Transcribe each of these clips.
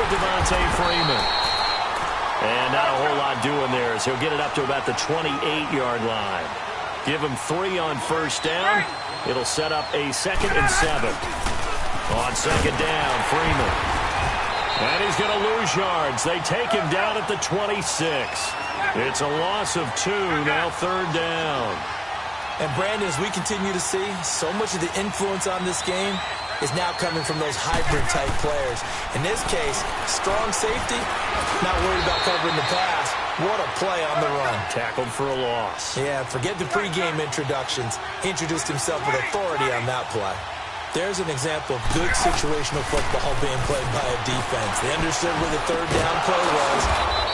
with Devontae Freeman. And not a whole lot doing there as he'll get it up to about the 28-yard line. Give him 3 on first down. It'll set up a 2nd and 7. On 2nd down, Freeman. And he's going to lose yards. They take him down at the 26. It's a loss of 2, now 3rd down. And Brandon, as we continue to see, so much of the influence on this game is now coming from those hybrid-type players. In this case, strong safety, not worried about covering the pass. What a play on the run. Tackled for a loss. Yeah, forget the pregame introductions. Introduced himself with authority on that play. There's an example of good situational football being played by a defense. They understood where the 3rd down play was,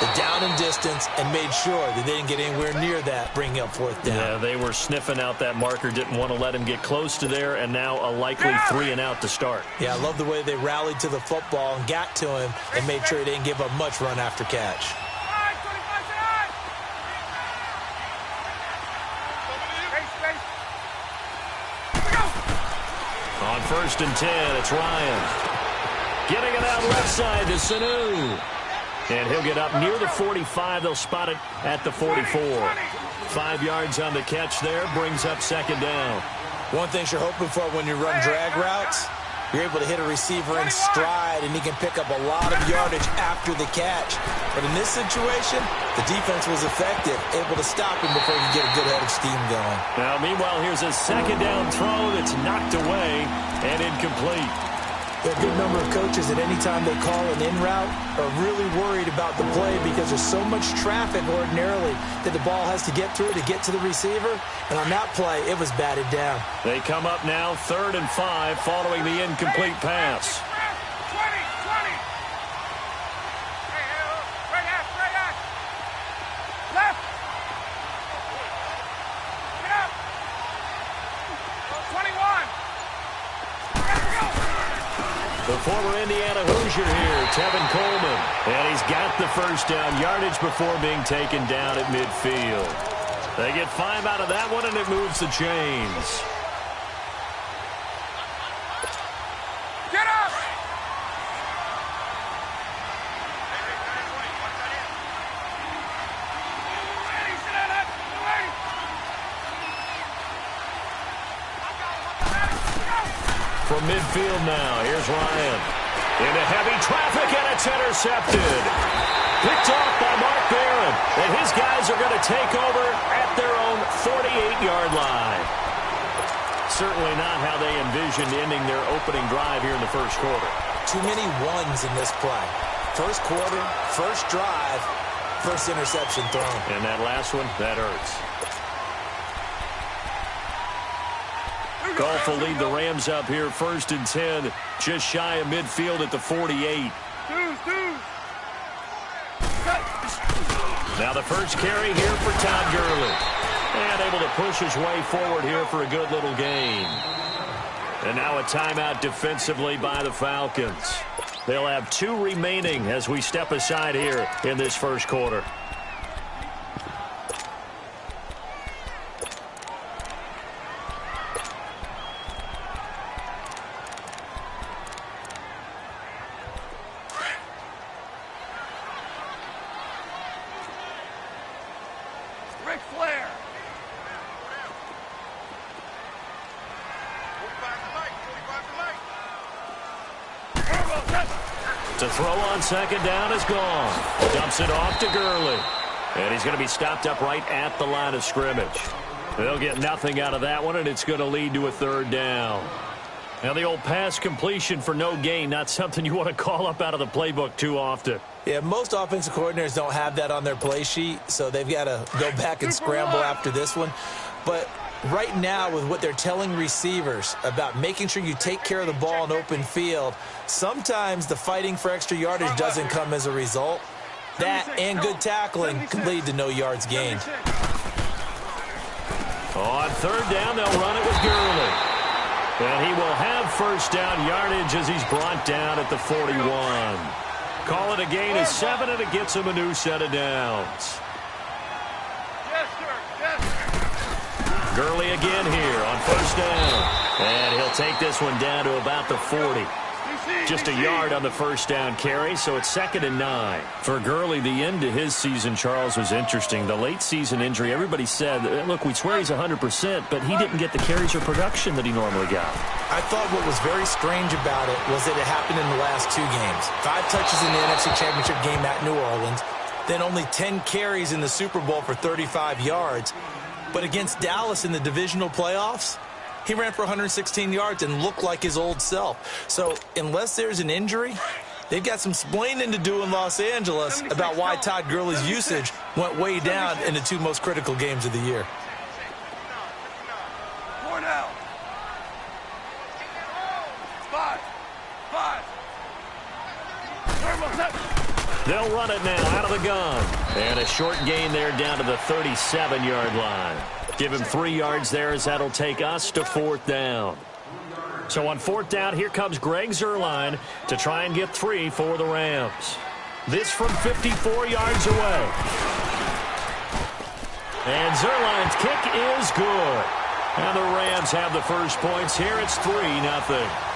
the down and distance, and made sure that they didn't get anywhere near that, bringing up 4th down. Yeah, they were sniffing out that marker, didn't want to let him get close to there, and now a likely 3 and out to start. Yeah, I love the way they rallied to the football and got to him and made sure he didn't give up much run after catch. On 1st and 10, it's Ryan. Getting it out left side to Sanu. And he'll get up near the 45. They'll spot it at the 44. 5 yards on the catch there. Brings up 2nd down. One thing you're hoping for when you run drag routes, you're able to hit a receiver in stride, and he can pick up a lot of yardage after the catch. But in this situation, the defense was effective, able to stop him before he could get a good head of steam going. Now, meanwhile, here's a 2nd down throw that's knocked away and incomplete. There are a good number of coaches that any time they call an in route are really worried about the play because there's so much traffic ordinarily that the ball has to get through to get to the receiver. And on that play, it was batted down. They come up now 3rd and 5 following the incomplete pass. The former Indiana Hoosier here, Tevin Coleman. And he's got the 1st down yardage before being taken down at midfield. They get 5 out of that one, and it moves the chains. Get up! From midfield now, here's Ryan. Into heavy traffic, and it's intercepted. Picked off by Mark Barron. And his guys are going to take over at their own 48-yard line. Certainly not how they envisioned ending their opening drive here in the 1st quarter. Too many ones in this play. 1st quarter, 1st drive, 1st interception thrown. And that last one, that hurts. Goff will lead the Rams up here 1st and 10, just shy of midfield at the 48. Now the 1st carry here for Todd Gurley. And able to push his way forward here for a good little gain. And now a timeout defensively by the Falcons. They'll have 2 remaining as we step aside here in this 1st quarter. To throw on 2nd down is gone. Dumps it off to Gurley. And he's going to be stopped up right at the line of scrimmage. They'll get nothing out of that one, and it's going to lead to a 3rd down. Now the old pass completion for no gain, not something you want to call up out of the playbook too often. Yeah, most offensive coordinators don't have that on their play sheet, so they've got to go back and scramble after this one. But right now, with what they're telling receivers about making sure you take care of the ball in open field, sometimes the fighting for extra yardage doesn't come as a result. That and good tackling can lead to no yards gained. On 3rd down, they'll run it with Gurley. And he will have 1st down yardage as he's brought down at the 41. Call it a gain of 7, and it gets him a new set of downs. Yes, sir. Yes, sir. Gurley again here on 1st down. And he'll take this one down to about the 40. Just a yard on the first down carry, so it's 2nd and 9. For Gurley, the end to his season, Charles, was interesting. The late season injury, everybody said, look, we swear he's 100%, but he didn't get the carries or production that he normally got. I thought what was very strange about it was that it happened in the last 2 games. 5 touches in the NFC Championship game at New Orleans, then only 10 carries in the Super Bowl for 35 yards. But against Dallas in the divisional playoffs, he ran for 116 yards and looked like his old self. So unless there's an injury, they've got some explaining to do in Los Angeles about why Todd Gurley's usage went way down in the 2 most critical games of the year. They'll run it now out of the gun. And a short gain there down to the 37-yard line. Give him 3 yards there as that'll take us to 4th down. So on 4th down, here comes Greg Zuerlein to try and get 3 for the Rams. This from 54 yards away. And Zuerlein's kick is good. And the Rams have the first points here. It's 3-0.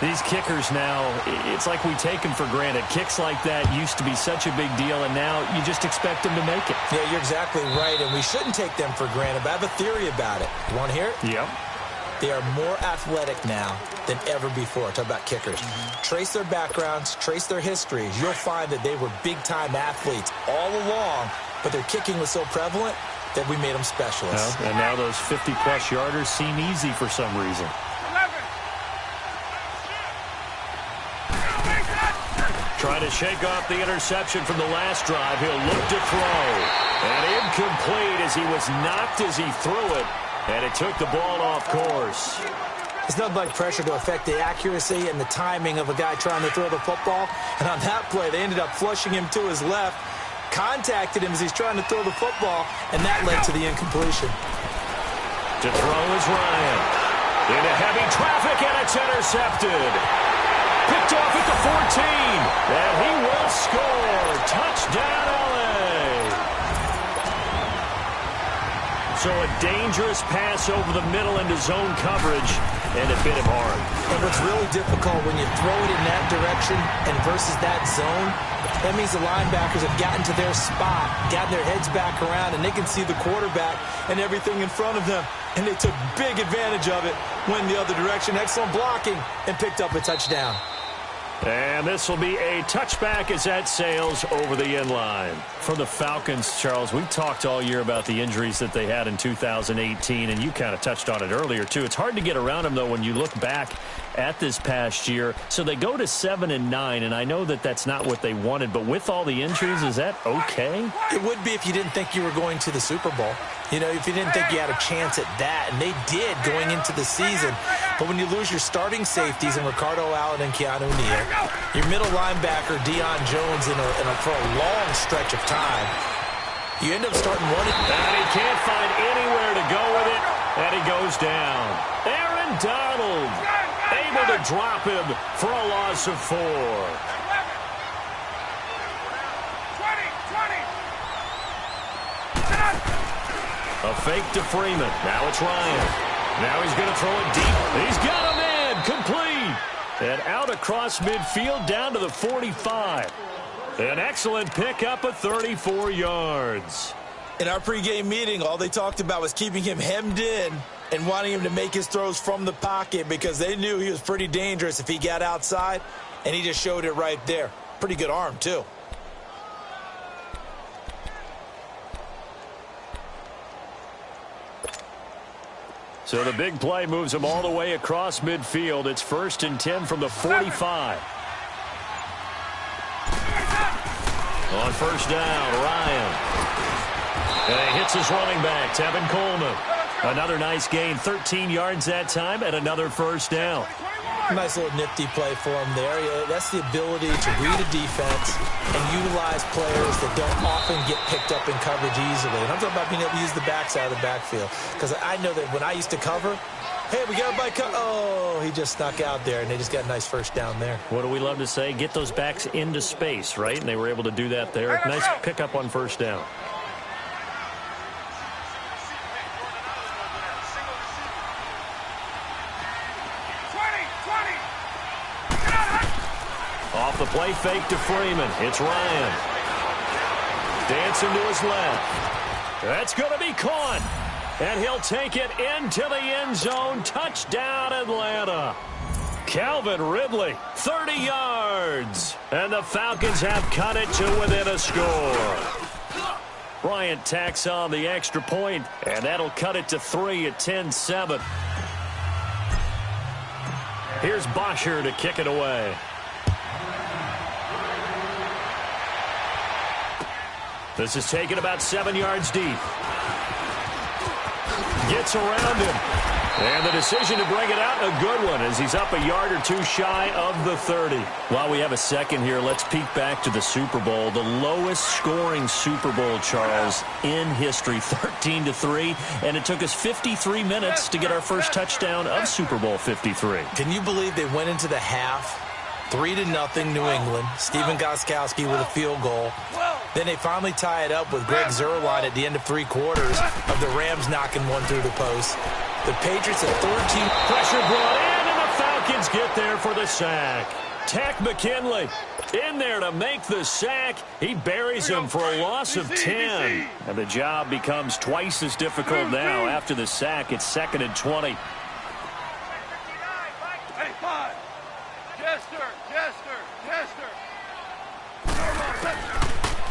These kickers now, it's like we take them for granted. Kicks like that used to be such a big deal, and now you just expect them to make it. Yeah, you're exactly right, and we shouldn't take them for granted, but I have a theory about it. You want to hear it? Yep. They are more athletic now than ever before. Talk about kickers. Trace their backgrounds, trace their histories. You'll find that they were big-time athletes all along, but their kicking was so prevalent that we made them specialists. Well, and now those 50-plus yarders seem easy for some reason. Trying to shake off the interception from the last drive. He'll look to throw. And incomplete as he was knocked as he threw it. And it took the ball off course. It's nothing like pressure to affect the accuracy and the timing of a guy trying to throw the football. And on that play, they ended up flushing him to his left, contacted him as he's trying to throw the football, and that led to the incompletion. To throw is Ryan. Into heavy traffic, and it's intercepted. Picked off at the 14, and he will score. Touchdown, L.A. So a dangerous pass over the middle into zone coverage, and it bit him hard. And what's really difficult when you throw it in that direction and versus that zone, that means the linebackers have gotten to their spot, gotten their heads back around, and they can see the quarterback and everything in front of them. And they took big advantage of it, went the other direction. Excellent blocking, and picked up a touchdown. And this will be a touchback as that sails over the end line. For the Falcons, Charles, we talked all year about the injuries that they had in 2018, and you kind of touched on it earlier, too. It's hard to get around them, though, when you look back at this past year. So they go to 7-9, and I know that that's not what they wanted, but with all the injuries, is that okay? It would be if you didn't think you were going to the Super Bowl. You know, if you didn't think you had a chance at that, and they did going into the season. But when you lose your starting safeties in Ricardo Allen and Keanu Neal, your middle linebacker, Deion Jones, for a long stretch of time, you end up starting one. And he can't find anywhere to go with it, and he goes down. Aaron Donald able to drop him for a loss of 4. A fake to Freeman. Now it's Ryan. Now he's going to throw it deep. He's got him in. Complete. And out across midfield down to the 45. An excellent pickup of 34 yards. In our pregame meeting, all they talked about was keeping him hemmed in and wanting him to make his throws from the pocket because they knew he was pretty dangerous if he got outside, and he just showed it right there. Pretty good arm, too. So the big play moves him all the way across midfield. It's 1st and 10 from the 45. On first down, Ryan. And he hits his running back, Tevin Coleman. Another nice gain, 13 yards that time, and another first down. Nice little nifty play for him there. Yeah, that's the ability to read a defense and utilize players that don't often get picked up in coverage easily. And I'm talking about being able to use the backside of the backfield. Because I know that when I used to cover, hey, we got everybody oh, he just snuck out there, and they just got a nice first down there. What do we love to say? Get those backs into space, right? And they were able to do that there. Nice pickup on first down. the play fake to Freeman. It's Ryan. Dancing to his left. That's going to be caught. And he'll take it into the end zone. Touchdown, Atlanta. Calvin Ridley, 30 yards. And the Falcons have cut it to within a score. Bryant tacks on the extra point, and that'll cut it to 3 at 10-7. Here's Bosher to kick it away. This is taken about 7 yards deep. Gets around him. And the decision to bring it out, a good one, as he's up a yard or two shy of the 30. While we have a second here, let's peek back to the Super Bowl. The lowest scoring Super Bowl, Charles, in history, 13-3. And it took us 53 minutes to get our first touchdown of Super Bowl 53. Can you believe they went into the half, 3-0 New England, Stephen Gostkowski with a field goal. Then they finally tie it up with Greg Zuerlein at the end of 3 quarters of the Rams knocking one through the post. The Patriots at 13. Pressure brought in, and the Falcons get there for the sack. Tack McKinley in there to make the sack. He buries him for a loss of 10. And the job becomes twice as difficult now. After the sack, it's 2nd and 20. Hey, 5. Jester.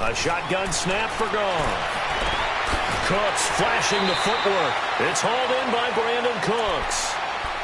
A shotgun snap for gone. Cooks flashing the footwork. It's hauled in by Brandon Cooks.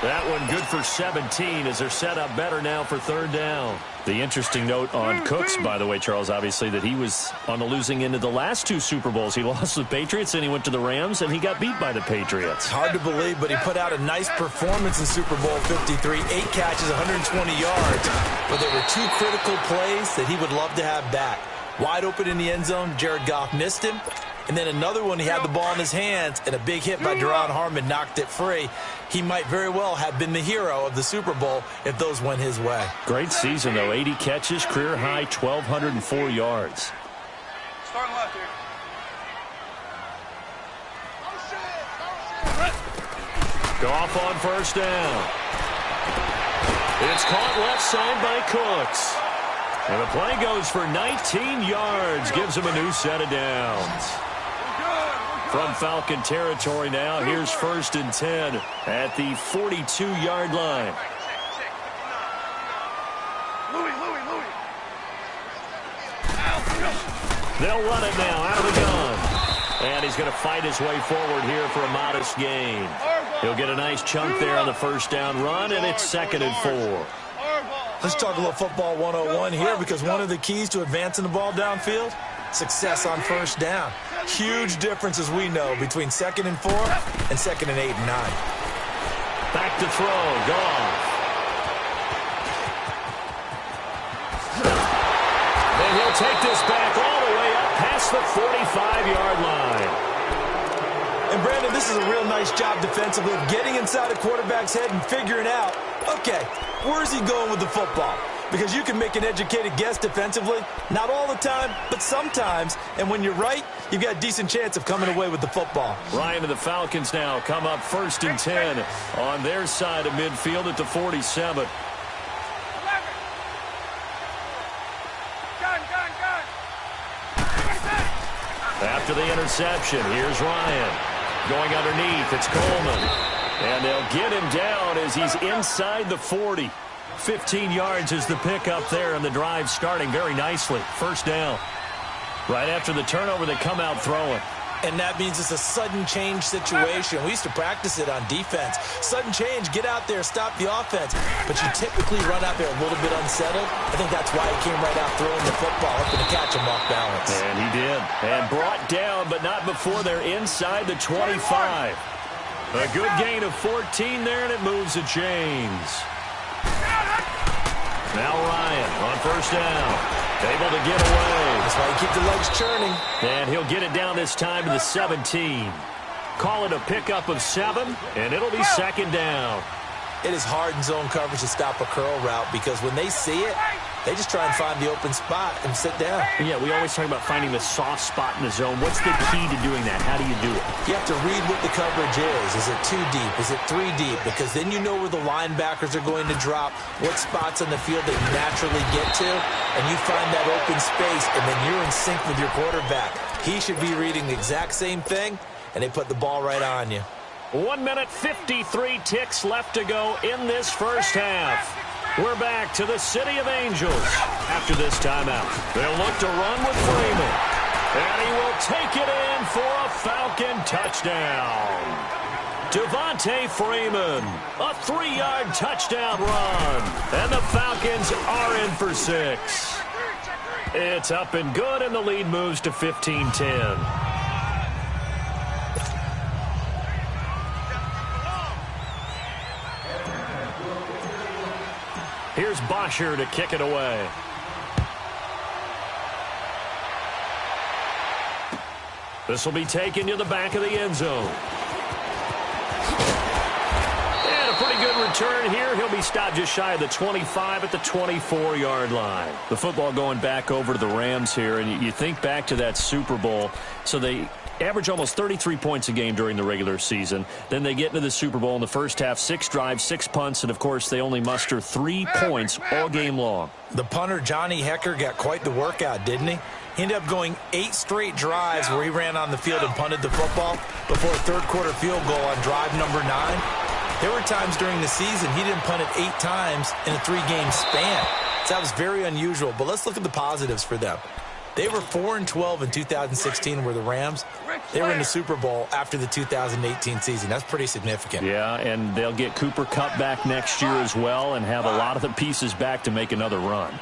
That one good for 17 as they're set up better now for 3rd down. The interesting note on Cooks, by the way, Charles, obviously, that he was on the losing end of the last 2 Super Bowls. He lost to the Patriots, and he went to the Rams, and he got beat by the Patriots. Hard to believe, but he put out a nice performance in Super Bowl 53. 8 catches, 120 yards. But there were 2 critical plays that he would love to have back. Wide open in the end zone, Jared Goff missed him. And then another one, he had the ball in his hands, and a big hit by Duron Harmon knocked it free. He might very well have been the hero of the Super Bowl if those went his way. Great season, though. 80 catches, career high, 1,204 yards. Starting left here. Goff on 1st down. It's caught left side by Cooks. And the play goes for 19 yards. Gives him a new set of downs. From Falcon territory now, here's 1st and 10 at the 42-yard line. Louis. They'll run it now out of the gun. And he's going to fight his way forward here for a modest gain. He'll get a nice chunk there on the 1st down run, and it's 2nd and 4. Let's talk a little football 101 here, because one of the keys to advancing the ball downfield, success on 1st down. Huge difference, as we know, between 2nd and 4 and 2nd and 8 and 9. Back to throw. Goff. And he'll take this back all the way up past the 45-yard line. And, Brandon, this is a real nice job defensively of getting inside a quarterback's head and figuring out, okay, where's he going with the football? Because you can make an educated guess defensively. Not all the time, but sometimes. And when you're right, you've got a decent chance of coming away with the football. Ryan and the Falcons now come up 1st and 10 on their side of midfield at the 47. After the interception, here's Ryan. Going underneath, it's Coleman. And they'll get him down as he's inside the 40. 15 yards is the pickup there, and the drive starting very nicely. 1st down. Right after the turnover, they come out throwing. And that means it's a sudden change situation. We used to practice it on defense. Sudden change, get out there, stop the offense. But you typically run out there a little bit unsettled. I think that's why he came right out throwing the football, hoping to catch him off balance. And he did. And brought down, but not before they're inside the 25. A good gain of 14 there, and it moves the chains. Now Ryan on 1st down. Able to get away. That's why you keep the legs churning. And he'll get it down this time to the 17. Call it a pickup of 7, and it'll be 2nd down. It is hard in zone coverage to stop a curl route, because when they see it, They just try and find the open spot and sit down. Yeah, we always talk about finding the soft spot in the zone. What's the key to doing that? How do you do it? You have to read what the coverage is. Is it 2 deep? Is it 3 deep? Because then you know where the linebackers are going to drop, what spots on the field they naturally get to, and you find that open space, and then you're in sync with your quarterback. He should be reading the exact same thing, and they put the ball right on you. 1 minute, 53 ticks left to go in this first half. We're back to the City of Angels after this timeout. They'll look to run with Freeman. And he will take it in for a Falcon touchdown. Devontae Freeman, a 3-yard touchdown run. And the Falcons are in for 6. It's up and good, and the lead moves to 15-10. Here's Bosher to kick it away. This will be taken to the back of the end zone. And a pretty good return here. He'll be stopped just shy of the 25 at the 24-yard line. The football going back over to the Rams here, and you think back to that Super Bowl. So they average almost 33 points a game during the regular season. Then they get into the Super Bowl in the first half, 6 drives, 6 punts, and, of course, they only muster 3 points all game long. The punter, Johnny Hecker, got quite the workout, didn't he? He ended up going 8 straight drives where he ran on the field and punted the football before a third-quarter field goal on drive number 9. There were times during the season he didn't punt it 8 times in a 3-game span. So that was very unusual, but let's look at the positives for them. They were 4-12 in 2016, where the Rams, they were in the Super Bowl after the 2018 season. That's pretty significant. Yeah, and they'll get Cooper Kupp back next year as well and have a lot of the pieces back to make another run.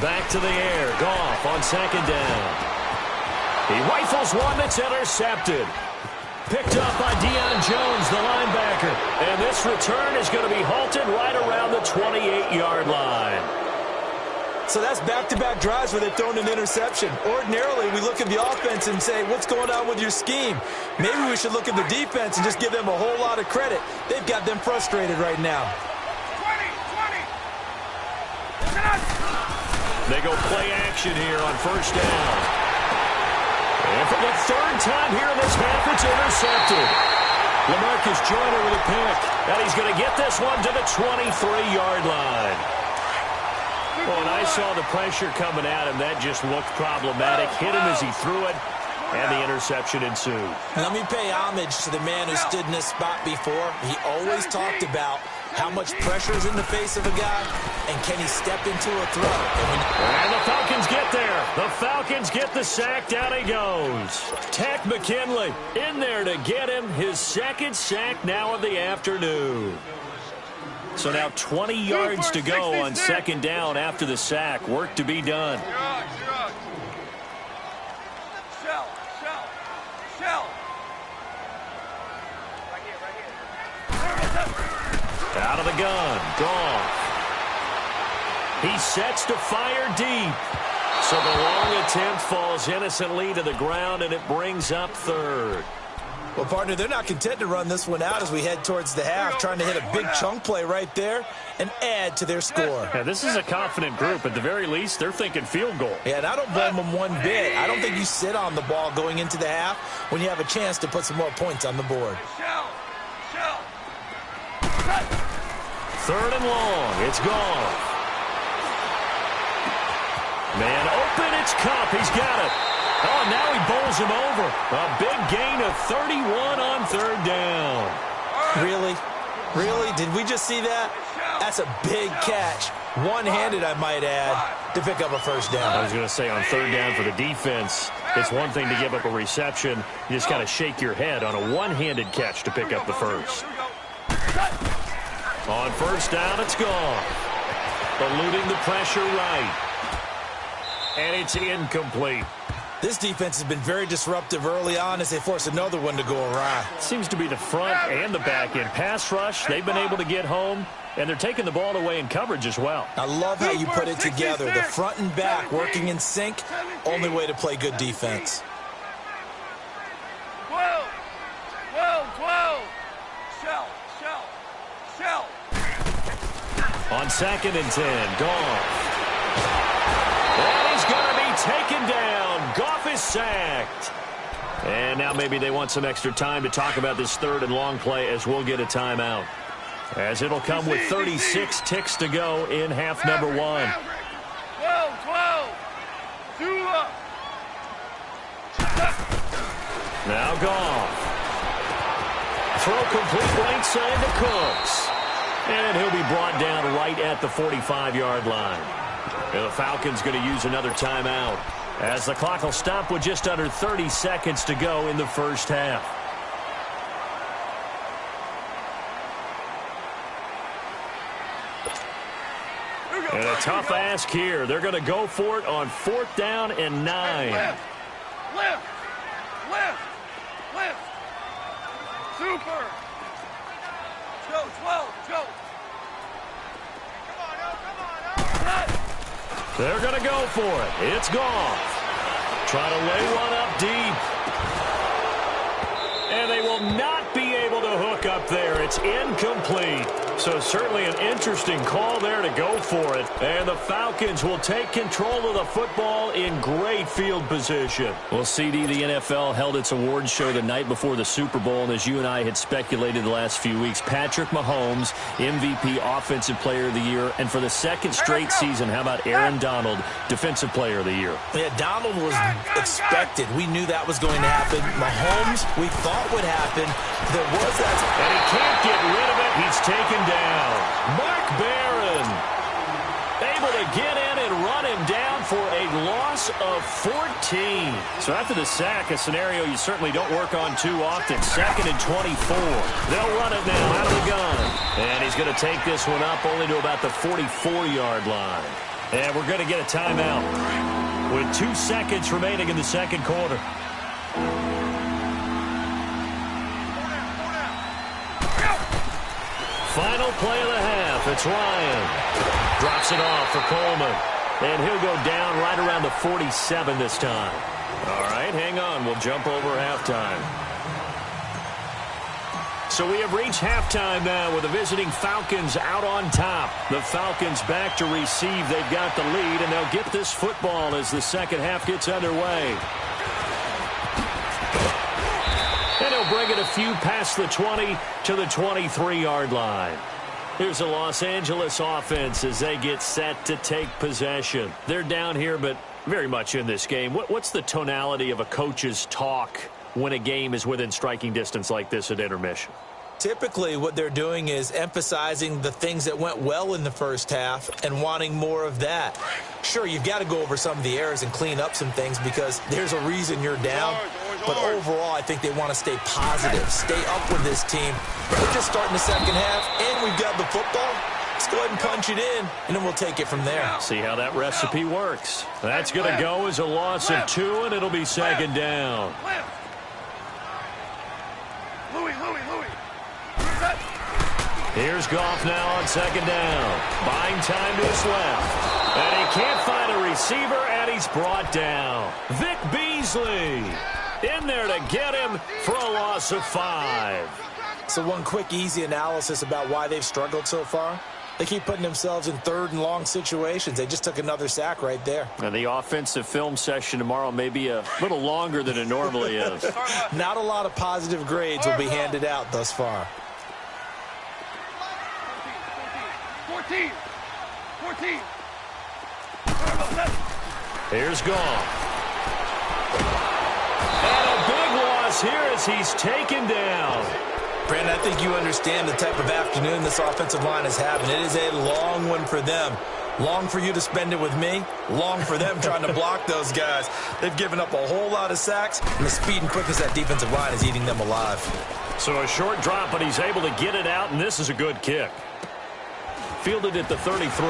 Back to the air. Goff on second down. He rifles one that's intercepted. Picked up by Deion Jones, the linebacker. And this return is going to be halted right around the 28-yard line. So that's back-to-back drives where they've thrown an interception. Ordinarily, we look at the offense and say, what's going on with your scheme? Maybe we should look at the defense and just give them a whole lot of credit. They've got them frustrated right now. 20. They go play action here on first down. And for the 3rd time here in this half, it's intercepted. LaMarcus Joyner with a pick. And he's going to get this one to the 23-yard line. Well, and I saw the pressure coming at him. That just looked problematic. Hit him as he threw it, and the interception ensued. Let me pay homage to the man who stood in this spot before. He always talked about how much pressure is in the face of a guy, and can he step into a throw. And the Falcons get there. The Falcons get the sack. Down he goes. Takk McKinley in there to get him his 2nd sack now of the afternoon. So now 20 yards to go on 2nd down after the sack. Work to be done. Shell. Out of the gun. Goff. He sets to fire deep. So the long attempt falls innocently to the ground, and it brings up 3rd. Well, partner, they're not content to run this one out as we head towards the half, trying to hit a big chunk play right there and add to their score. Yeah, this is a confident group. At the very least, they're thinking field goal. Yeah, and I don't blame them one bit. I don't think you sit on the ball going into the half when you have a chance to put some more points on the board. Shell. 3rd and long. It's gone. Man open. It's Kupp. He's got it. Oh, now he bowls him over. A big gain of 31 on 3rd down. Really? Really? Did we just see that? That's a big catch. One-handed, I might add, to pick up a 1st down. I was going to say on 3rd down for the defense, it's one thing to give up a reception. You just got to shake your head on a one-handed catch to pick up the 1st. On 1st down, it's gone. Eluding the pressure right. And it's incomplete. This defense has been very disruptive early on as they force another one to go awry. Seems to be the front and the back end. Pass rush, they've been able to get home, and they're taking the ball away in coverage as well. I love how you put it together. The front and back working in sync, only way to play good defense. 12. Shell. On 2nd and 10, Goff. And he's going to be taken down. Goff is sacked. And now maybe they want some extra time to talk about this 3rd and long play as we'll get a timeout. As it'll come with 36 ticks to go in half number 1. 12, 2 up. Now Goff. Throw complete right side to Cooks. And he'll be brought down right at the 45-yard line. And the Falcons going to use another timeout, as the clock will stop with just under 30 seconds to go in the first half. And a tough ask here. They're going to go for it on 4th down and 9. Left. Super. Go, 12, go. Come on. They're going to go for it. It's Goff. Try to lay one up deep. And they will not be able to hook up there. It's incomplete. So certainly an interesting call there to go for it. And the Falcons will take control of the football in great field position. Well, CD, the NFL held its awards show the night before the Super Bowl. And as you and I had speculated the last few weeks, Patrick Mahomes, MVP Offensive Player of the Year. And for the 2nd straight season, how about Aaron Donald, Defensive Player of the Year? Yeah, Donald was expected. We knew that was going to happen. Mahomes, we thought would happen. There was that. And he can't get rid of it. He's taken down. Mark Barron able to get in and run him down for a loss of 14. So after the sack, a scenario you certainly don't work on too often. 2nd and 24. They'll run it now out of the gun. And he's going to take this one up only to about the 44-yard line. And we're going to get a timeout with 2 seconds remaining in the 2nd quarter. Final play of the half. It's Ryan. Drops it off for Coleman. And he'll go down right around the 47 this time. All right, hang on. We'll jump over halftime. So we have reached halftime now with the visiting Falcons out on top. The Falcons back to receive. They've got the lead, and they'll get this football as the 2nd half gets underway. And he'll bring it a few past the 20 to the 23-yard line. Here's the Los Angeles offense as they get set to take possession. They're down here, but very much in this game. What's the tonality of a coach's talk when a game is within striking distance like this at intermission? Typically, what they're doing is emphasizing the things that went well in the first half and wanting more of that. Sure, you've got to go over some of the errors and clean up some things because there's a reason you're down. But overall, I think they want to stay positive, stay up with this team. We're just starting the 2nd half, and we've got the football. Let's go ahead and punch it in, and then we'll take it from there. See how that recipe works. That's going to go as a loss of 2, and it'll be 2nd down. Louis. Here's Goff now on 2nd down. Buying time to his left. And he can't find a receiver, and he's brought down. Vic Beasley in there to get him for a loss of 5. So one quick, easy analysis about why they've struggled so far. They keep putting themselves in 3rd and long situations. They just took another sack right there. And the offensive film session tomorrow may be a little longer than it normally is. Not a lot of positive grades will be handed out thus far. 14. Here's Goff. And a big loss here as he's taken down. Brandon, I think you understand the type of afternoon this offensive line is having. It is a long one for them. Long for you to spend it with me. Long for them trying to block those guys. They've given up a whole lot of sacks, and the speed and quickness of that defensive line is eating them alive. So a short drop, but he's able to get it out, and this is a good kick. Fielded at the 33.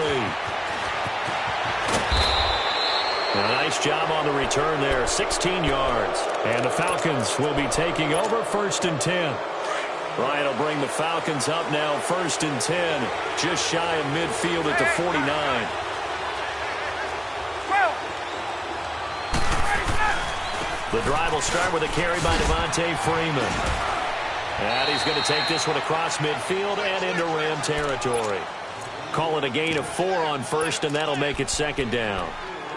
A nice job on the return there, 16 yards. And the Falcons will be taking over 1st and 10. Ryan will bring the Falcons up now 1st and 10, just shy of midfield at the 49. The drive will start with a carry by Devontae Freeman. And he's going to take this one across midfield and into Ram territory. call it a gain of 4 on first, and that'll make it second down.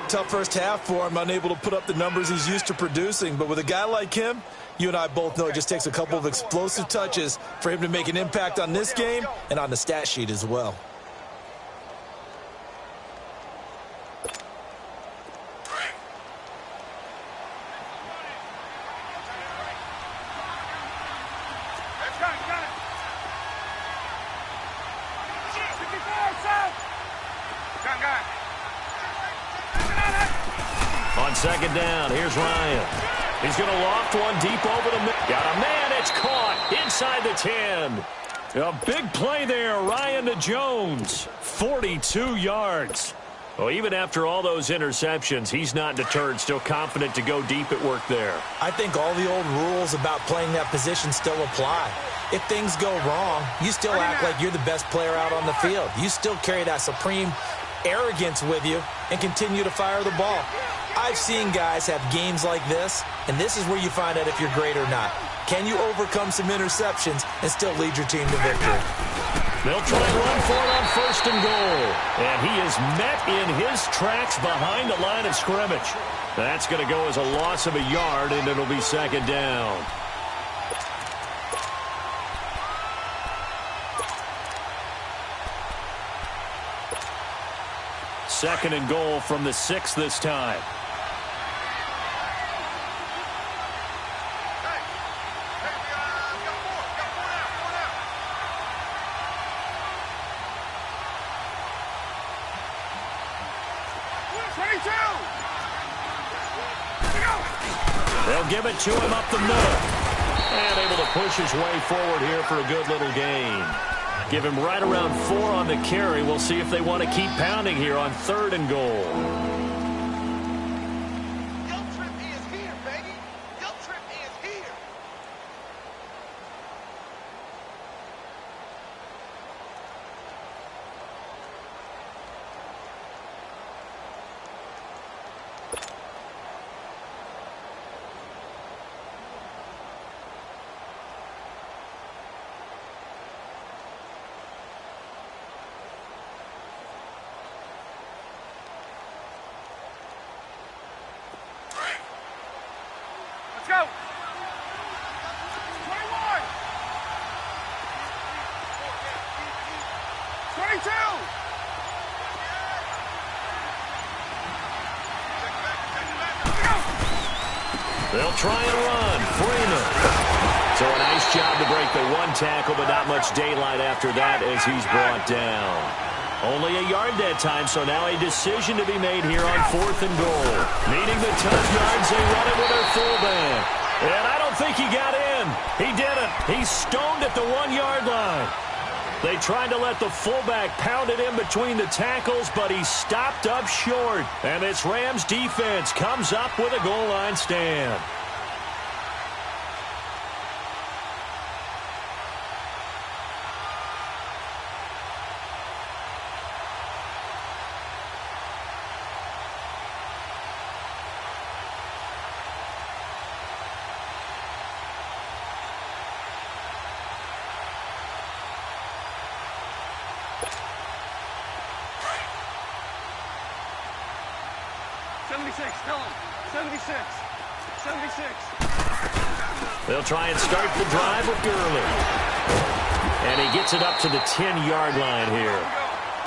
Tough first half for him, unable to put up the numbers he's used to producing. But with a guy like him, you and I both know it just takes a couple of explosive touches for him to make an impact on this game and on the stat sheet as well. On second down, here's Ryan. He's going to loft one deep over the middle. Got a man, it's caught inside the 10. A big play there, Ryan to Jones. 42 yards. Well, even after all those interceptions, he's not deterred, still confident to go deep at work there. I think all the old rules about playing that position still apply. If things go wrong, you still act like you're the best player out on the field. You still carry that supreme arrogance with you and continue to fire the ball. I've seen guys have games like this, and this is where you find out if you're great or not. Can you overcome some interceptions and still lead your team to victory? They'll try and run for it on first and goal. And he is met in his tracks behind the line of scrimmage. That's going to go as a loss of a yard, and it'll be second down. Second and goal from the 6 this time. They'll give it to him up the middle. And able to push his way forward here for a good little gain. Give him right around 4 on the carry. We'll see if they want to keep pounding here on third and goal. Go! 21! They'll try and run. Freeman. So a nice job to break the one tackle, but not much daylight after that as he's brought down. Only a yard that time, so now a decision to be made here on fourth and goal. Needing the tough yards, they run it with their fullback. And I don't think he got in. He didn't. He's stoned at the 1 yard line. They tried to let the fullback pound it in between the tackles, but he stopped up short. And this Rams defense comes up with a goal line stand. They'll try and start the drive with Gurley. And he gets it up to the 10-yard line here.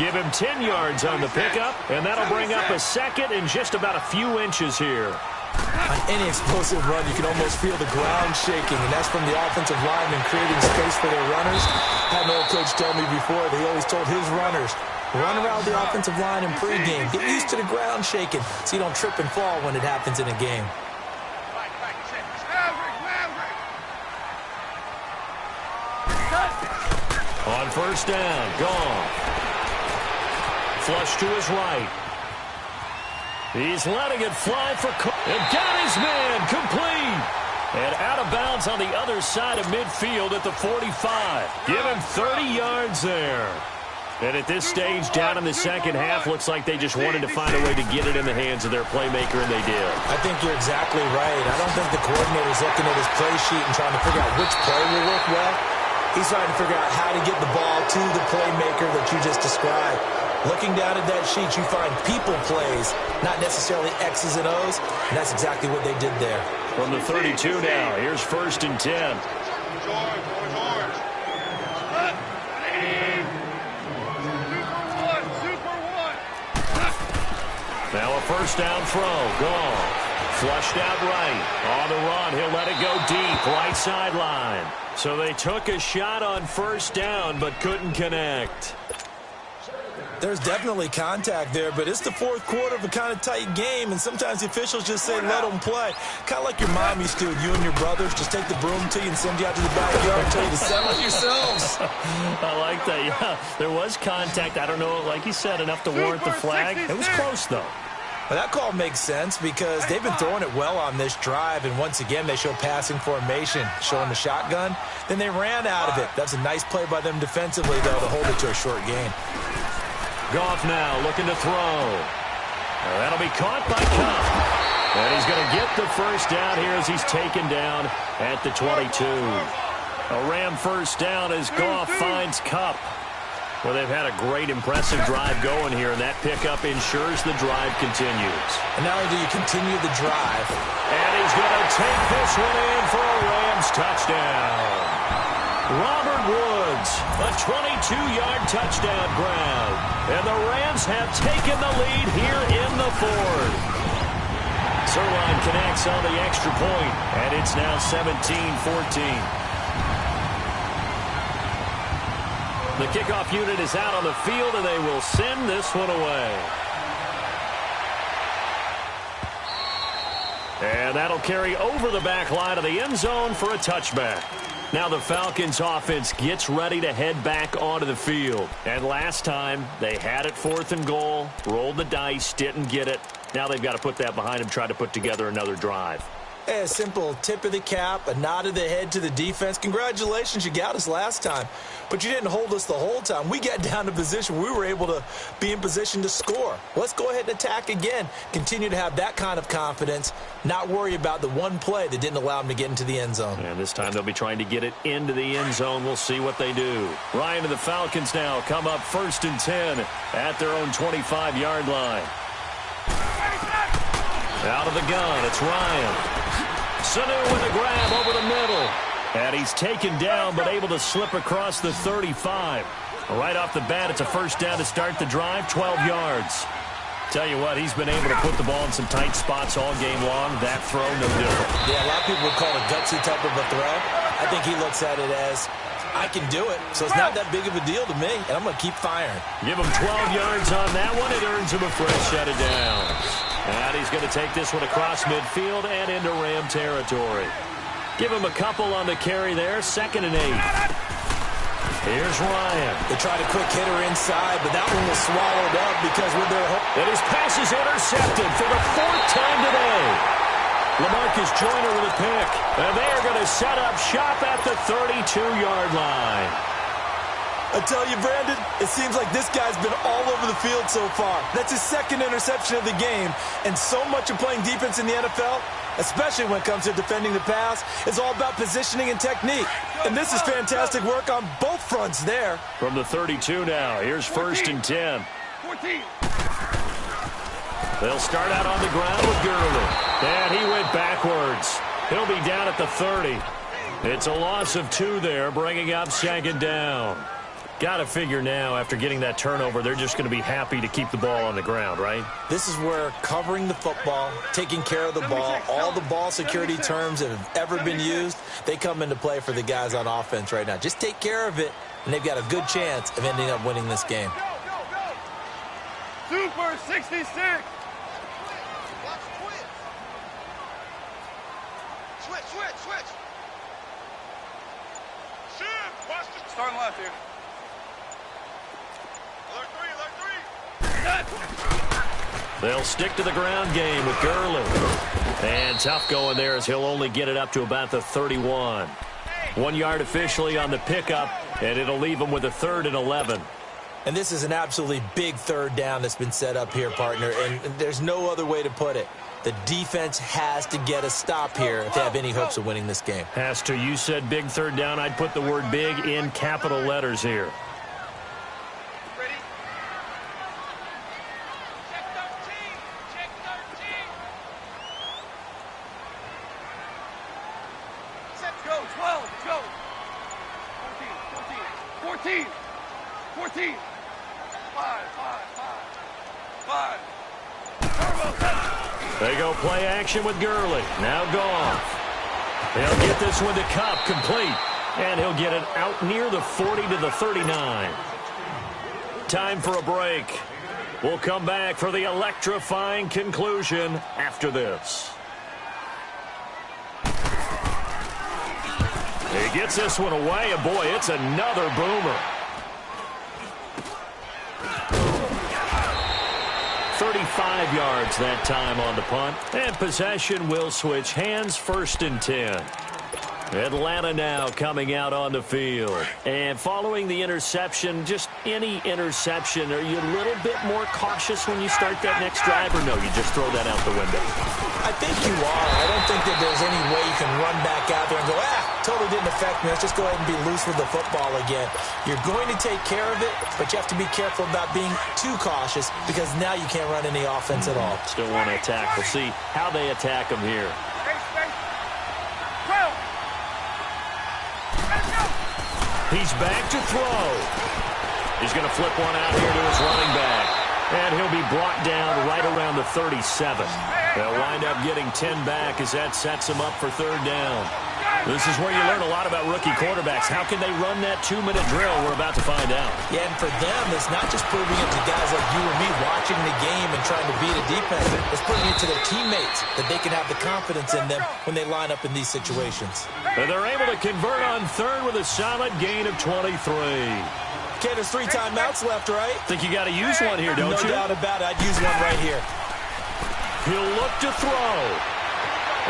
Give him 10 yards on the pickup, and that'll bring up a second in just about a few inches here. On any explosive run, you can almost feel the ground shaking, and that's from the offensive linemen creating space for their runners. I had an old coach tell me before, they always told his runners, run around the offensive line in pregame. Get used to the ground shaking so you don't trip and fall when it happens in a game. On first down, gone. Flush to his right. He's letting it fly for Cook. And got his man complete. And out of bounds on the other side of midfield at the 45. Give him 30 yards there. And at this stage, down in the second half, looks like they just wanted to find a way to get it in the hands of their playmaker, and they did. I think you're exactly right. I don't think the coordinator's looking at his play sheet and trying to figure out which play will work well. He's trying to figure out how to get the ball to the playmaker that you just described. Looking down at that sheet, you find people plays, not necessarily X's and O's, and that's exactly what they did there. From the 32 now, here's 1st and 10. Now a first down throw. Gone. Flushed out right. On the run. He'll let it go deep. Right sideline. So they took a shot on first down but couldn't connect. There's definitely contact there, but it's the fourth quarter of a kind of tight game, and sometimes the officials just say let them play. Kind of like your mom used to with you and your brothers. Just take the broom to you and send you out to the backyard and tell you to settle yourselves. I like that. Yeah, there was contact. I don't know, like you said, enough to warrant the flag. It was close, though. Well, that call makes sense because they've been throwing it well on this drive, and once again they show passing formation, showing the shotgun. Then they ran out of it. That's a nice play by them defensively, though, to hold it to a short gain. Goff now looking to throw. That'll be caught by Kupp. And he's going to get the first down here as he's taken down at the 22. A Ram first down as Goff finds Kupp. Well, they've had a great, impressive drive going here, and that pickup ensures the drive continues. And not only do you continue the drive, and he's going to take this one in for a Rams touchdown. Robert Woods, a 22-yard touchdown grab. And the Rams have taken the lead here in the fourth. Zerline connects on the extra point, and it's now 17-14. The kickoff unit is out on the field, and they will send this one away. And that'll carry over the back line of the end zone for a touchback. Now the Falcons offense gets ready to head back onto the field. And last time, they had it 4th and goal, rolled the dice, didn't get it. Now they've got to put that behind them, try to put together another drive. A simple tip of the cap, a nod of the head to the defense. Congratulations, you got us last time. But you didn't hold us the whole time. We got down to position. We were able to be in position to score. Let's go ahead and attack again. Continue to have that kind of confidence, not worry about the one play that didn't allow them to get into the end zone. And this time they'll be trying to get it into the end zone. We'll see what they do. Ryan and the Falcons now come up 1st and 10 at their own 25-yard line. Out of the gun, it's Ryan. Sanu with a grab over the middle. And he's taken down but able to slip across the 35. Right off the bat, it's a first down to start the drive, 12 yards. Tell you what, he's been able to put the ball in some tight spots all game long. That throw, no different. Yeah, a lot of people would call it a gutsy type of a throw. I think he looks at it as, I can do it, so it's not that big of a deal to me, and I'm going to keep firing. Give him 12 yards on that one. It earns him a fresh set of downs. And he's going to take this one across midfield and into Ram territory. Give him a couple on the carry there. 2nd and 8. Here's Ryan. They tried a quick hitter inside, but that one was swallowed up because with their hook. And his pass is intercepted for the 4th time today. LaMarcus Joyner with a pick. And they are going to set up shop at the 32-yard line. I tell you, Brandon, it seems like this guy's been all over the field so far. That's his 2nd interception of the game. And so much of playing defense in the NFL, especially when it comes to defending the pass, is all about positioning and technique. And this is fantastic work on both fronts there. From the 32 now, here's 1st and 10. 14. They'll start out on the ground with Gurley. And he went backwards. He'll be down at the 30. It's a loss of 2 there, bringing up 2nd down. Got to figure now, after getting that turnover, they're just going to be happy to keep the ball on the ground, right? This is where covering the football, taking care of the ball, all the ball security terms that have ever been used, they come into play for the guys on offense right now. Just take care of it, and they've got a good chance of ending up winning this game. Super 66. Switch. Starting left here. They'll stick to the ground game with Gurley. And tough going there as he'll only get it up to about the 31. 1 yard officially on the pickup, and it'll leave him with a 3rd and 11. And this is an absolutely big 3rd down that's been set up here, partner, and there's no other way to put it. The defense has to get a stop here if they have any hopes of winning this game. Has to. You said big third down. I'd put the word big in capital letters here. Ready? Check 13. Check 13. Set, go. 12. Go. 14. 14. 14. 5. 5. Turbo, set. They go play action with Gurley. Now Goff. He'll get this one to Cup, complete. And he'll get it out near the 40 to the 39. Time for a break. We'll come back for the electrifying conclusion after this. He gets this one away, and boy, it's another boomer. 35 yards that time on the punt. And possession will switch hands, 1st and 10. Atlanta now coming out on the field. And following the interception, just any interception, are you a little bit more cautious when you start that next drive, or no, you just throw that out the window? I think you are. I don't think that there's any way you can run back out there and go, totally didn't affect me. Let's just go ahead and be loose with the football again. You're going to take care of it, but you have to be careful about being too cautious because now you can't run any offense at all. Still want to attack. We'll see how they attack them here. He's back to throw. He's going to flip one out here to his running back. And he'll be brought down right around the 37. They'll wind up getting 10 back as that sets him up for 3rd down. This is where you learn a lot about rookie quarterbacks. How can they run that 2-minute drill? We're about to find out. Yeah, and for them, it's not just proving it to guys like you or me watching the game and trying to beat a defense. It's proving it to their teammates that they can have the confidence in them when they line up in these situations. And they're able to convert on 3rd with a solid gain of 23. Okay, there's 3 timeouts left, right? Think you got to use one here, don't you? No doubt about it. I'd use one right here. He'll look to throw.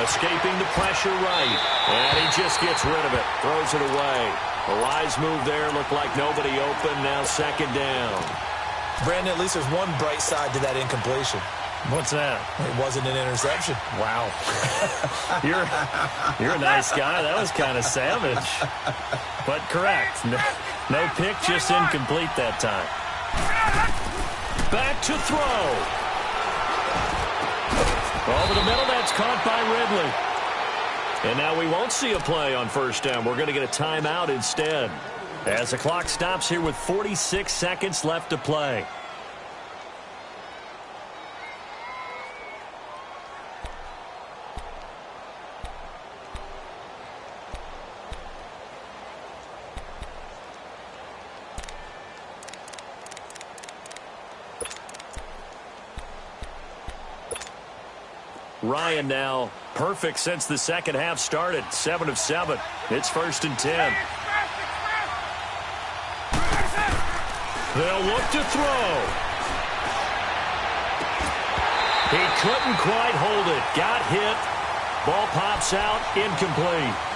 Escaping the pressure right. And he just gets rid of it. Throws it away. The wise move there. Looked like nobody open. Now 2nd down. Brandon, at least there's one bright side to that incompletion. What's that? It wasn't an interception. Wow. You're a nice guy. That was kind of savage. But correct. No pick, just incomplete that time. Back to throw. Over the middle, that's caught by Ridley. And now we won't see a play on 1st down. We're going to get a timeout instead. As the clock stops here with 46 seconds left to play. Ryan now perfect since the 2nd half started. 7 of 7. It's 1st and 10. They'll look to throw. He couldn't quite hold it. Got hit. Ball pops out. Incomplete.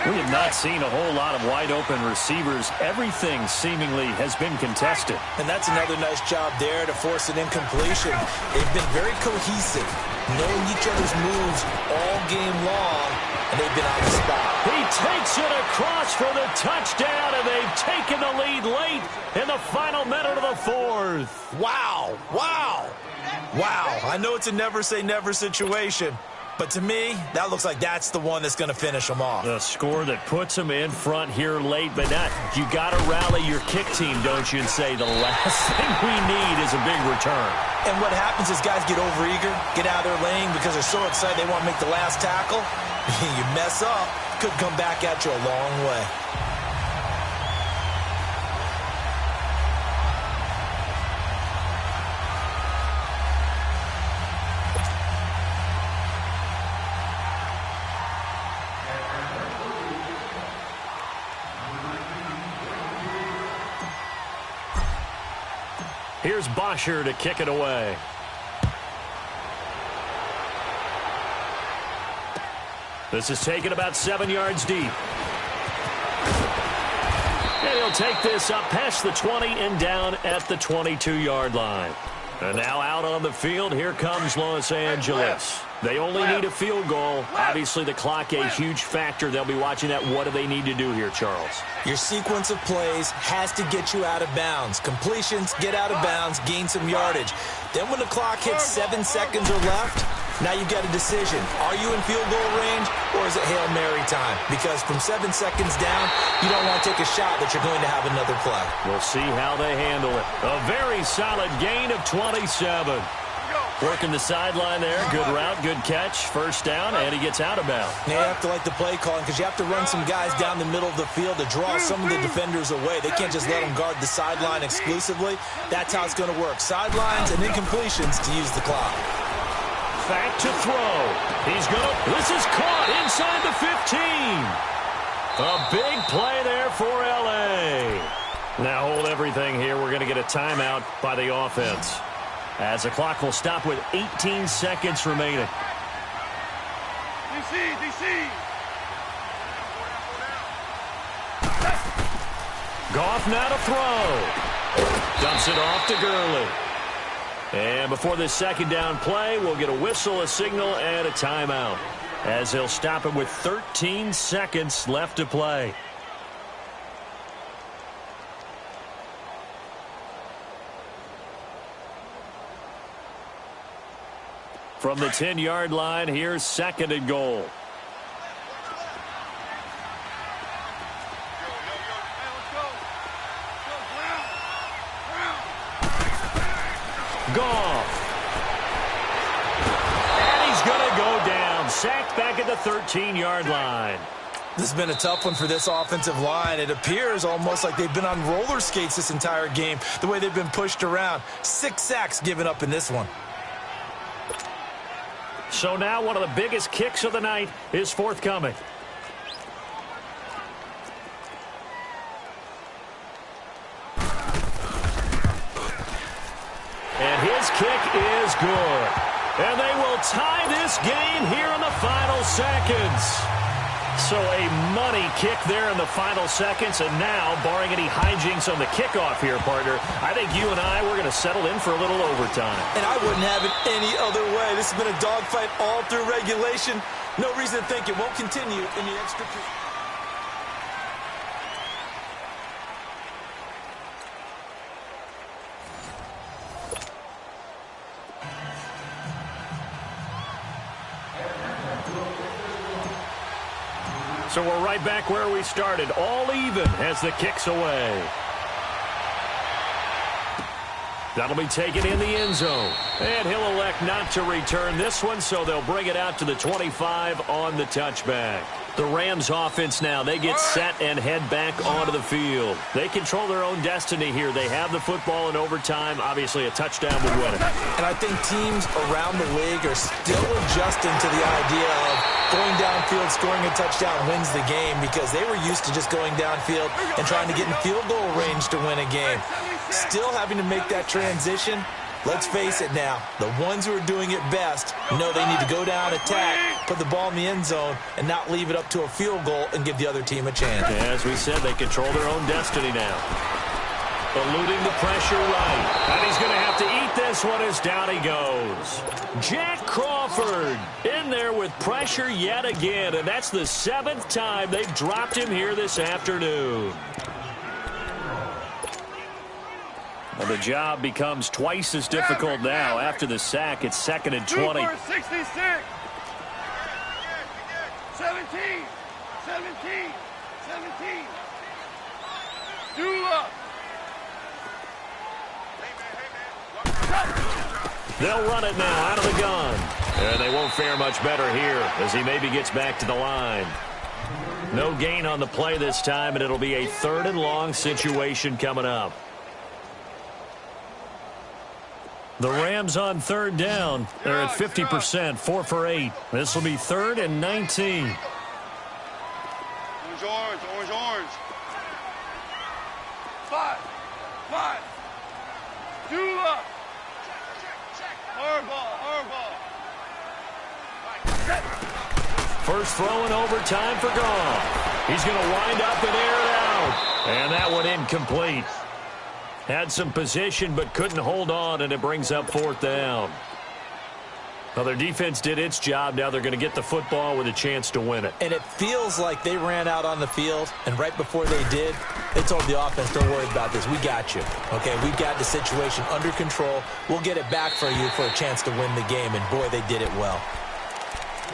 We have not seen a whole lot of wide-open receivers. Everything seemingly has been contested. And that's another nice job there to force an incompletion. They've been very cohesive, knowing each other's moves all game long, and they've been on the spot. He takes it across for the touchdown, and they've taken the lead late in the final minute of the 4th. Wow, wow, wow. I know it's a never-say-never situation, but to me, that looks like that's the one that's going to finish them off. The score that puts them in front here late, but not. You got to rally your kick team, don't you, and say the last thing we need is a big return. And what happens is guys get overeager, get out of their lane because they're so excited they want to make the last tackle. You mess up, could come back at you a long way. Here's Bosher to kick it away. This is taken about 7 yards deep. And he'll take this up past the 20 and down at the 22-yard line. And now out on the field, here comes Los Angeles. They only need a field goal. Obviously, the clock a huge factor. They'll be watching that. What do they need to do here, Charles? Your sequence of plays has to get you out of bounds. Completions, get out of bounds, gain some yardage. Then when the clock hits 7 seconds or left, now you've got a decision. Are you in field goal range, or is it Hail Mary time? Because from 7 seconds down, you don't want to take a shot that you're going to have another play. We'll see how they handle it. A very solid gain of 27. Working the sideline there. Good route, good catch. First down, and he gets out of bounds. Now you have to like the play calling because you have to run some guys down the middle of the field to draw some of the defenders away. They can't just let them guard the sideline exclusively. That's how it's going to work. Sidelines and incompletions to use the clock. Back to throw. He's going to... This is caught inside the 15. A big play there for L.A. Now hold everything here. We're going to get a timeout by the offense, as the clock will stop with 18 seconds remaining. DC. Goff now to throw. Dumps it off to Gurley. And before this second down play, we'll get a whistle, a signal, and a timeout, as they'll stop it with 13 seconds left to play. From the 10-yard line, here's second and goal. Goff. And he's going to go down. Sacked back at the 13-yard line. This has been a tough one for this offensive line. It appears almost like they've been on roller skates this entire game, the way they've been pushed around. 6 sacks given up in this one. So now one of the biggest kicks of the night is forthcoming. And his kick is good. And they will tie this game here in the final seconds. So a money kick there in the final seconds. And now, barring any hijinks on the kickoff here, partner, I think you and I, we're going to settle in for a little overtime. And I wouldn't have it any other way. This has been a dogfight all through regulation. No reason to think it won't continue in the extra period. So we're right back where we started, all even as the kick's away. That'll be taken in the end zone. And he'll elect not to return this one, so they'll bring it out to the 25 on the touchback. The Rams offense now, they get set and head back onto the field. They control their own destiny here. They have the football in overtime. Obviously, a touchdown would win it. And I think teams around the league are still adjusting to the idea of going downfield, scoring a touchdown wins the game, because they were used to just going downfield and trying to get in field goal range to win a game. Still having to make that transition. Let's face it now, the ones who are doing it best know they need to go down, attack, put the ball in the end zone, and not leave it up to a field goal and give the other team a chance. As we said, they control their own destiny now. Eluding the pressure right. And he's going to have to eat this one as down he goes. Jack Crawford in there with pressure yet again, and that's the 7th time they've dropped him here this afternoon. Well, the job becomes twice as difficult now. After the sack, it's 2nd and 20. 66. 17. Dula. They'll run it now out of the gun. And they won't fare much better here as he maybe gets back to the line. No gain on the play this time, and it'll be a 3rd and long situation coming up. The Rams on 3rd down. They're at 50%, 4 for 8. This will be 3rd and 19. Orange. 5. Dula. Hardball. First throw in overtime for Goff. He's going to wind up and air it out. And that one incomplete. Had some position but couldn't hold on, and it brings up fourth down. Well, their defense did its job. Now they're going to get the football with a chance to win it. And it feels like they ran out on the field, and right before they did, they told the offense, don't worry about this. We got you. Okay, we've got the situation under control. We'll get it back for you for a chance to win the game, and boy, they did it well.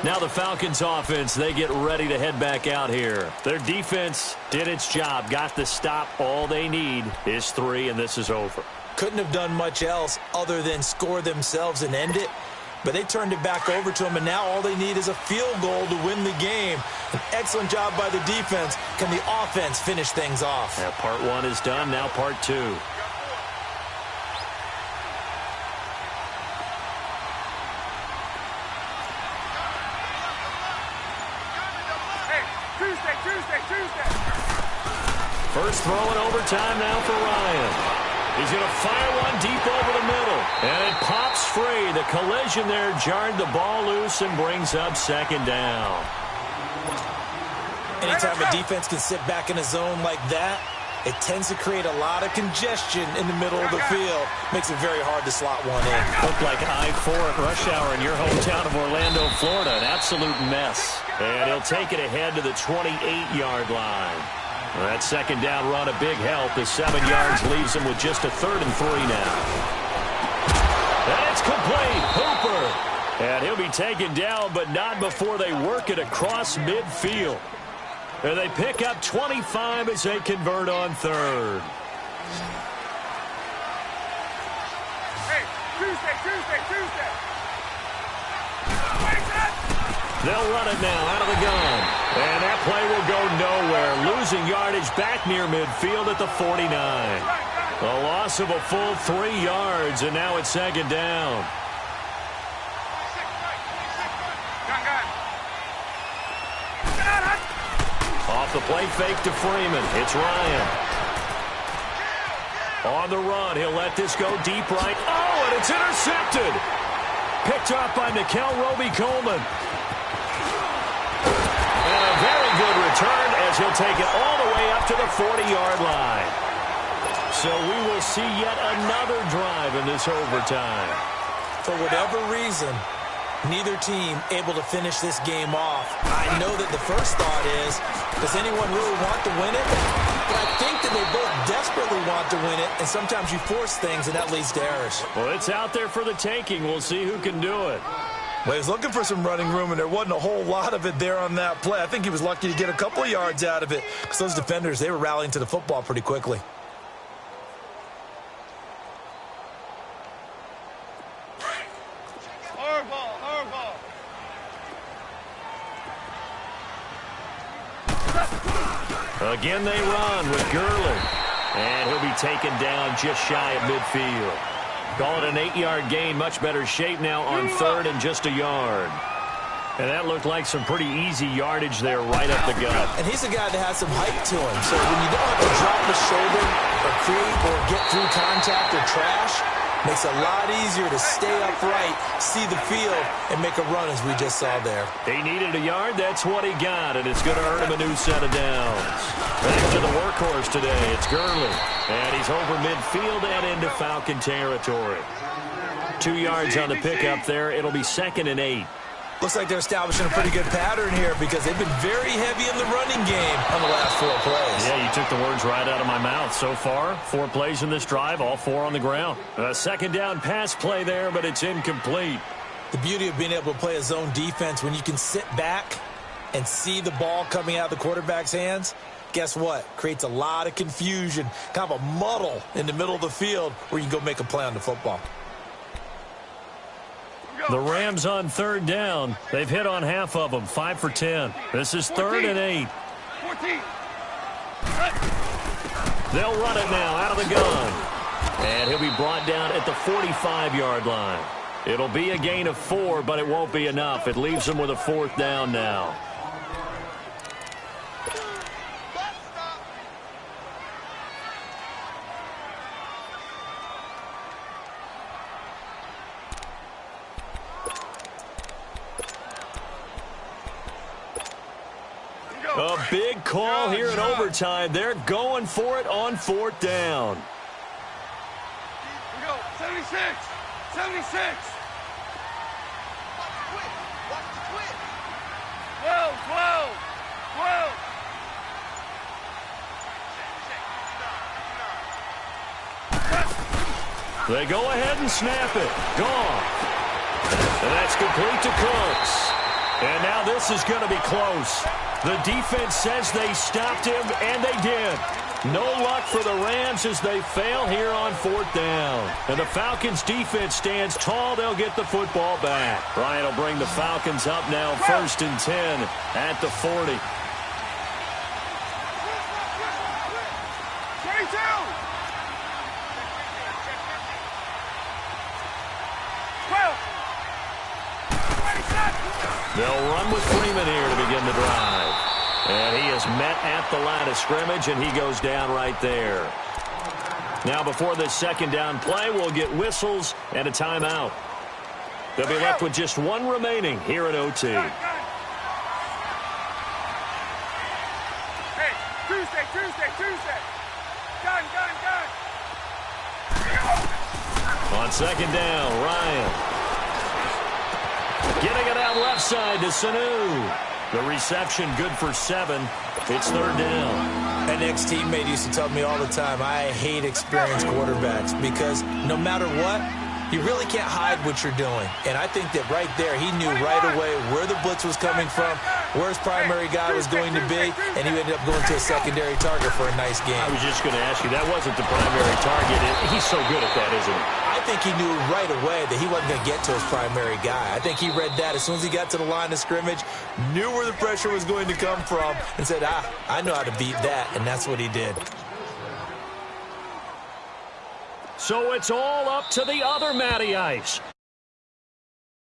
Now the Falcons offense, they get ready to head back out here. Their defense did its job, got the stop. All they need is 3, and this is over. Couldn't have done much else other than score themselves and end it. But they turned it back over to them, and now all they need is a field goal to win the game. An excellent job by the defense. Can the offense finish things off? Yeah, part 1 is done, now part 2. Hey, Tuesday. First throw in overtime now for Ryan. He's going to fire one deep over the middle. And it pops free. The collision there jarred the ball loose and brings up second down. Anytime a defense can sit back in a zone like that, it tends to create a lot of congestion in the middle of the field. Makes it very hard to slot one in. Looked like I-4 at rush hour in your hometown of Orlando, Florida. An absolute mess. And he'll take it ahead to the 28-yard line. Well, that second down run a big help. The 7 yards leaves him with just a 3rd and 3 now. And it's complete. Hooper. And he'll be taken down, but not before they work it across midfield. And they pick up 25 as they convert on 3rd. Hey, Tuesday. They'll run it now out of the gun. And that play will go nowhere. Losing yardage back near midfield at the 49. A loss of a full 3 yards, and now it's second down. Off the play fake to Freeman. It's Ryan. On the run, he'll let this go deep right. Oh, and it's intercepted. Picked up by Nickel Roby-Coleman. And a very good return as he'll take it all the way up to the 40-yard line. So we will see yet another drive in this overtime. For whatever reason, neither team able to finish this game off. I know that the first thought is, does anyone really want to win it? But I think that they both desperately want to win it, and sometimes you force things, and that leads to errors. Well, it's out there for the taking. We'll see who can do it. Well, he was looking for some running room, and there wasn't a whole lot of it there on that play. I think he was lucky to get a couple of yards out of it, because those defenders, they were rallying to the football pretty quickly. Hardball. Again they run with Gurley. And he'll be taken down just shy of midfield. Call it an 8-yard gain. Much better shape now on 3rd and just a yard. And that looked like some pretty easy yardage there right up the gut. And he's a guy that has some height to him. So when you don't have to drop the shoulder or create or get through contact or trash, makes it a lot easier to stay upright, see the field, and make a run as we just saw there. He needed a yard. That's what he got, and it's going to earn him a new set of downs. Back to the workhorse today. It's Gurley. And he's over midfield and into Falcon territory. 2 yards on the pickup there. It'll be 2nd and 8. Looks like they're establishing a pretty good pattern here because they've been very heavy in the running game on the last 4 plays. Yeah, you took the words right out of my mouth. So far, 4 plays in this drive, all 4 on the ground. A second down pass play there, but it's incomplete. The beauty of being able to play a zone defense when you can sit back and see the ball coming out of the quarterback's hands, guess what? Creates a lot of confusion, kind of a muddle in the middle of the field where you can go make a play on the football. The Rams on 3rd down. They've hit on half of them, 5 for 10. This is 3rd and 8. 14. They'll run it now out of the gun. And he'll be brought down at the 45-yard line. It'll be a gain of 4, but it won't be enough. It leaves them with a 4th down now. A big call here in overtime. They're going for it on 4th down. 76. 12. They go ahead and snap it. Gone. And that's complete to Cooks. And now this is going to be close. The defense says they stopped him, and they did. No luck for the Rams as they fail here on 4th down. And the Falcons' defense stands tall. They'll get the football back. Ryan will bring the Falcons up now 1st and 10 at the 40. 22. They'll run with Freeman here to begin the drive. And he is met at the line of scrimmage, and he goes down right there. Now, before this 2nd down play, we'll get whistles and a timeout. They'll be left with just one remaining here at OT. Hey, Tuesday. Gun. On 2nd down, Ryan. Getting it out left side to Sanu. The reception good for 7. It's 3rd down. An ex-teammate used to tell me all the time, I hate experienced quarterbacks because no matter what, you really can't hide what you're doing. And I think that right there, he knew right away where the blitz was coming from, where his primary guy was going to be, and he ended up going to a secondary target for a nice game. I was just going to ask you, that wasn't the primary target. He's so good at that, isn't he? I think he knew right away that he wasn't going to get to his primary guy. I think he read that as soon as he got to the line of scrimmage, knew where the pressure was going to come from, and said, I know how to beat that, and that's what he did. So it's all up to the other Matty Ice.